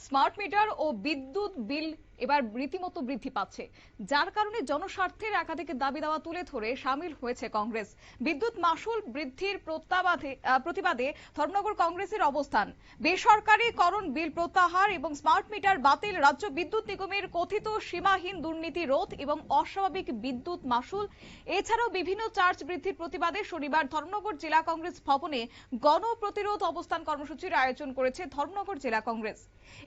Smart meter ও বিদ্যুৎ বিল এবার রীতিমতো বৃদ্ধি পাচ্ছে, যার কারণে জনস্বার্থের একাধিক দাবি দাওয়া তুলে ধরে সামিল হয়েছে কংগ্রেস। বিদ্যুৎ মাশুল বৃদ্ধির প্রতিবাদে ধর্মনগর কংগ্রেসের অবস্থান, বেসরকারীকরণ বিল প্রত্যাহার এবং স্মার্ট মিটার বাতিল, রাজ্য বিদ্যুৎ নিগমের কথিত সীমাহীন দুর্নীতি রোধ এবং অস্বাভাবিক বিদ্যুৎ মাশুল, এছাড়াও বিভিন্ন চার্জ বৃদ্ধির প্রতিবাদে শনিবার ধর্মনগর জেলা কংগ্রেস ভবনে গণপ্রতিরোধ অবস্থান কর্মসূচির আয়োজন করেছে ধর্মনগর জেলা কংগ্রেস।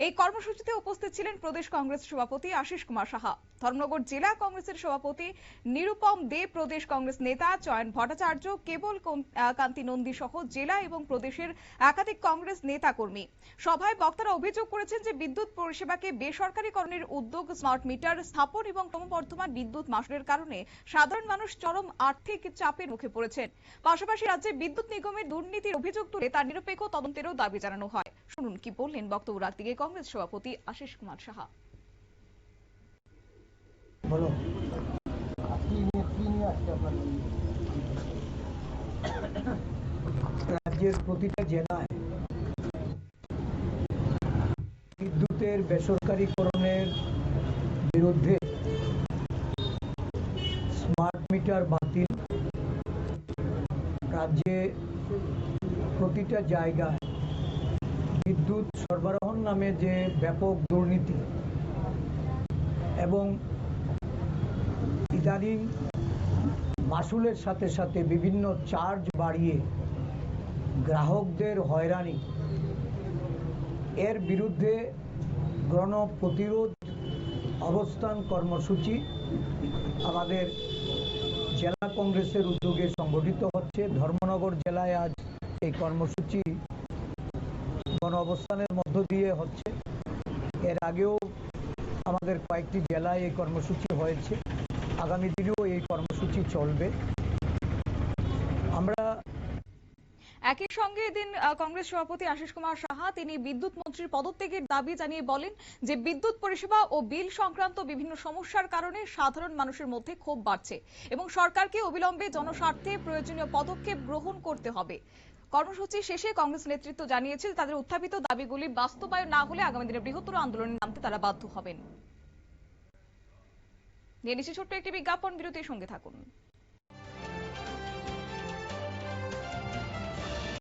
এই কর্মসূচিতে উপস্থিত ছিলেন প্রদেশ কংগ্রেস সভাপতি আশিস কুমার সাহা, ধর্মনগর জেলা কংগ্রেসের সভাপতি নিরুপম দে, প্রদেশ কংগ্রেস নেতা চয়ন ভট্টাচার্য, কেবল কান্তি নন্দী সহ জেলা এবং প্রদেশের একাধিক কংগ্রেস নেতা কর্মী। সভায় বক্তারা অভিযোগ করেছেন যে বিদ্যুৎ পরিষেবাকে বেসরকারীকরণের উদ্যোগ, স্মার্ট মিটার স্থাপন এবং ক্রমবর্ধমান বিদ্যুৎ মাশুলের কারণে সাধারণ মানুষ চরম আর্থিক চাপের মুখে পড়েছেন। পাশাপাশি রাজ্যে বিদ্যুৎ নিগমের দুর্নীতির অভিযোগ তুলে তার নিরপেক্ষ তদন্তেরও দাবি জানানো হয়। শুনুন কি বললেন বক্তব্য রাখতে গিয়ে কংগ্রেস সভাপতি আশিস কুমার সাহা। রাজ্যের প্রতিটা জেলায় বিদ্যুতের বেসরকারীকরণের বিরুদ্ধে স্মার্ট মিটার বাতিল, রাজ্যে প্রতিটা জায়গায় বিদ্যুৎ সরবরাহের নামে যে ব্যাপক দুর্নীতি এবং ইদানিং মাশুলের সাথে সাথে বিভিন্ন চার্জ বাড়িয়ে গ্রাহকদের হয়রানি, এর বিরুদ্ধে গণপ্রতিরোধ অবস্থান কর্মসূচি আমাদের জেলা কংগ্রেসের উদ্যোগে সংগঠিত হচ্ছে। ধর্মনগর জেলায় আজ এই কর্মসূচি গণ অবস্থানের মধ্য দিয়ে হচ্ছে। এর আগেও আমাদের কয়েকটি জেলায় এই কর্মসূচি হয়েছে, আগামী দিনেও এই কর্মসূচি চলবে। আমরা একই সঙ্গে এদিন কংগ্রেস সভাপতি আশিস কুমার সাহা তিনি বিদ্যুৎ মন্ত্রীর পদত্যাগের দাবি জানিয়ে বলেন যে বিদ্যুৎ পরিষেবা ও বিল সংক্রান্ত বিভিন্ন সমস্যার কারণে সাধারণ মানুষের মধ্যে ক্ষোভ বাড়ছে এবং সরকারকে অবিলম্বে জনস্বার্থে প্রয়োজনীয় পদক্ষেপ গ্রহণ করতে হবে। কর্মসূচি শেষে কংগ্রেস নেতৃত্ব জানিয়েছে তাদের উত্থাপিত দাবিগুলি বাস্তবায়ন না হলে আগামী দিনে বৃহত্তর আন্দোলনে নামতে তারা বাধ্য হবেন। নিয়ে নিচ্ছে ছোট্ট একটি বিজ্ঞাপন বিরতির সঙ্গে থাকুন।